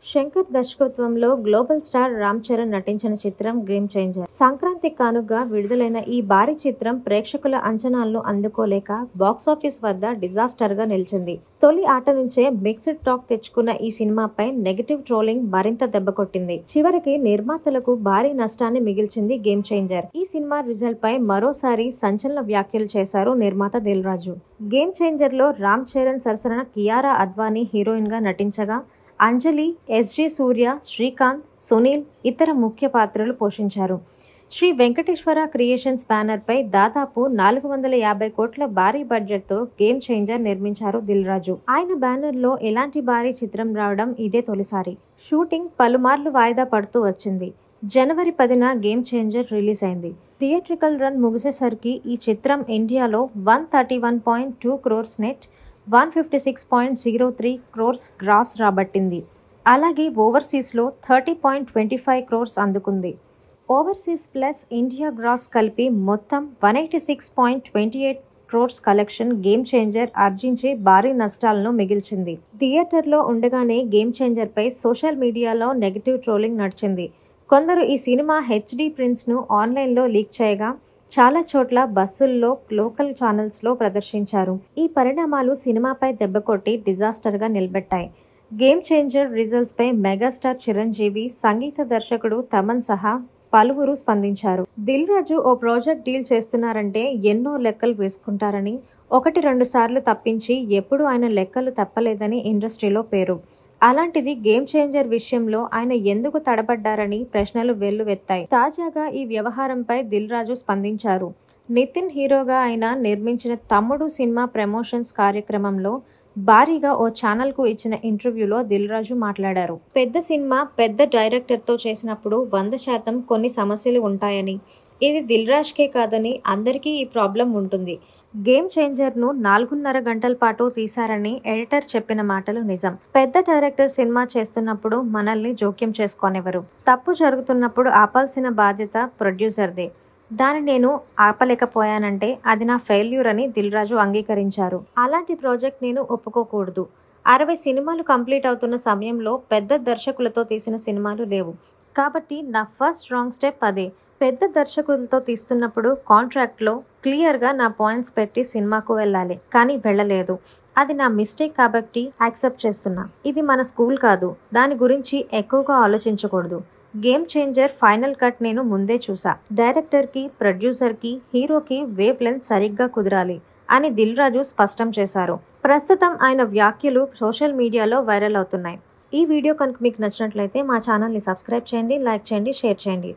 శంకర్ దర్శకత్వంలో global star Ram Charan నటించిన చిత్రం గేమ్ చేంజర్. సంక్రాంతి కానుకగా విడుదలైన ఈ భారీ చిత్రం ప్రేక్షకుల అంచనాలను అందుకోలేక బాక్సాఫీస్ వద్ద డిజాస్టర్ గా నిలిచింది. తొలి ఆట నుంచే మిక్స్డ్ టాక్ తెచ్చుకున్న ఈ సినిమాపై నెగటివ్ ట్రోలింగ్ మరింత దెబ్బకొట్టింది. చివరికి నిర్మాతలకు భారీ నష్టాన్ని మిగిల్చింది గేమ్ చేంజర్. ఈ సినిమా రిజల్ట్ పై మరోసారి సంచలన వ్యాఖ్యలు చేశారు నిర్మాత దిల్ రాజు. గేమ్ చేంజర్ లో రామ్ చరణ్ సరసన కియారా అద్వానీ హీరోయిన్ గా నటించగా అంజలి, ఎస్జే సూర్య, శ్రీకాంత్, సునీల్ ఇతర ముఖ్య పాత్రలు పోషించారు. శ్రీ వెంకటేశ్వర క్రియేషన్స్ బ్యానర్ పై దాదాపు 450 కోట్ల భారీ బడ్జెట్ తో గేమ్ చేంజర్ నిర్మించారు దిల్ రాజు. ఆయన బ్యానర్ లో ఎలాంటి భారీ చిత్రం రావడం ఇదే తొలిసారి. షూటింగ్ పలుమార్లు వాయిదా పడుతూ వచ్చింది. జనవరి 10న గేమ్ చేంజర్ రిలీజ్ అయింది. థియేట్రికల్ రన్ ముగిసేసరికి ఈ చిత్రం ఇండియాలో 131.2 క్రోర్స్ నెట్, 156.03 క్రోర్స్ గ్రాస్ రాబట్టింది. అలాగే ఓవర్సీస్లో 30.25 క్రోర్స్ అందుకుంది. ఓవర్సీస్ ప్లస్ ఇండియా గ్రాస్ కలిపి మొత్తం 186.28 క్రోర్స్ కలెక్షన్ గేమ్ చేంజర్ ఆర్జించి భారీ నష్టాలను మిగిల్చింది. థియేటర్లో ఉండగానే గేమ్ చేంజర్ పై సోషల్ మీడియాలో నెగటివ్ ట్రోలింగ్ నడిచింది. కొందరు ఈ సినిమా హెచ్డి ప్రింట్స్ను ఆన్లైన్లో లీక్ చేయగా చాలా చోట్ల బస్సుల్లో, లోకల్ ఛానల్స్లో ప్రదర్శించారు. ఈ పరిణామాలు సినిమాపై దెబ్బకొట్టి డిజాస్టర్గా నిలబెట్టాయి. గేమ్ చేంజర్ రిజల్ట్స్ పై మెగాస్టార్ చిరంజీవి, సంగీత దర్శకుడు తమన్ సహా పలువురు స్పందించారు. దిల్ రాజు ఓ ప్రాజెక్ట్ డీల్ చేస్తున్నారంటే ఎన్నో లెక్కలు వేసుకుంటారని, 1-2 సార్లు తప్పించి ఎప్పుడూ ఆయన లెక్కలు తప్పలేదని ఇండస్ట్రీలో పేరు. అలాంటిది గేమ్ చేంజర్ విషయంలో ఆయన ఎందుకు తడబడ్డారని ప్రశ్నలు వెల్లువెత్తాయి. తాజాగా ఈ వ్యవహారంపై దిల్ రాజు స్పందించారు. నితిన్ హీరోగా ఆయన నిర్మించిన తమ్ముడు సినిమా ప్రమోషన్స్ కార్యక్రమంలో భారీగా ఓ ఛానల్కు ఇచ్చిన ఇంటర్వ్యూలో దిల్ రాజు మాట్లాడారు. పెద్ద సినిమా పెద్ద డైరెక్టర్తో చేసినప్పుడు 100% కొన్ని సమస్యలు ఉంటాయని, ఇది దిల్ రాజుకే కాదని అందరికీ ఈ ప్రాబ్లం ఉంటుంది. గేమ్ చేంజర్ను 4.5 గంటల పాటు తీశారని ఎడిటర్ చెప్పిన మాటలు నిజం. పెద్ద డైరెక్టర్ సినిమా చేస్తున్నప్పుడు మనల్ని జోక్యం చేసుకోనివ్వరు. తప్పు జరుగుతున్నప్పుడు ఆపాల్సిన బాధ్యత ప్రొడ్యూసర్దే. దాన్ని నేను ఆపలేకపోయానంటే అది నా ఫెయిల్యూర్ అని దిల్ రాజు అంగీకరించారు. అలాంటి ప్రాజెక్ట్ నేను ఒప్పుకోకూడదు. 60 సినిమాలు కంప్లీట్ అవుతున్న సమయంలో పెద్ద దర్శకులతో తీసిన సినిమాలు లేవు. కాబట్టి నా ఫస్ట్ రాంగ్ స్టెప్ అదే. పెద్ద దర్శకులతో తీస్తున్నప్పుడు కాంట్రాక్ట్లో క్లియర్గా నా పాయింట్స్ పెట్టి సినిమాకు వెళ్ళాలి, కానీ వెళ్ళలేదు. అది నా మిస్టేక్ కాబట్టి యాక్సెప్ట్ చేస్తున్నా. ఇది మన స్కూల్ కాదు, దాని గురించి ఎక్కువగా ఆలోచించకూడదు. గేమ్ చేంజర్ ఫైనల్ కట్ నేను ముందే చూసా. డైరెక్టర్కి, ప్రొడ్యూసర్కి, హీరోకి వేవ్ లెంత్ సరిగ్గా కుదరాలి అని దిల్ రాజు స్పష్టం చేశారు. ప్రస్తుతం ఆయన వ్యాఖ్యలు సోషల్ మీడియాలో వైరల్ అవుతున్నాయి. ఈ వీడియో కనుక మీకు నచ్చినట్లయితే మా ఛానల్ని సబ్స్క్రైబ్ చేయండి, లైక్ చేయండి, షేర్ చేయండి.